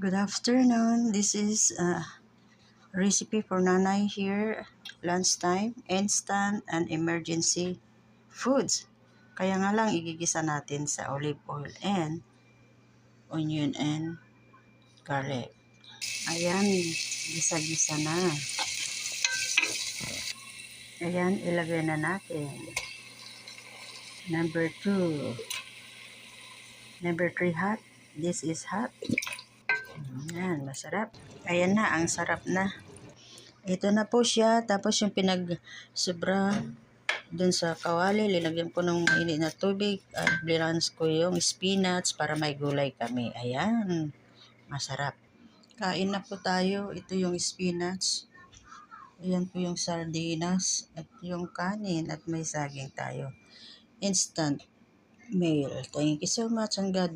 Good afternoon. This is a recipe for nanay here. Lunchtime, instant and emergency foods. Kaya nga lang igigisa natin sa olive oil and onion and garlic. Ayan, gisa-gisa na. Ayan, ilagay na natin. Number 2. Number 3 hot. This is hot. Ayan, masarap. Ayan na, ang sarap na. Ito na po siya. Tapos yung sobra dun sa kawali, linagyan ko ng mainit na tubig at blinans ko yung spinach para may gulay kami. Ayan, masarap. Kain na po tayo. Ito yung spinach. Ayan po yung sardinas at yung kanin at may saging tayo. Instant meal. Thank you so much and God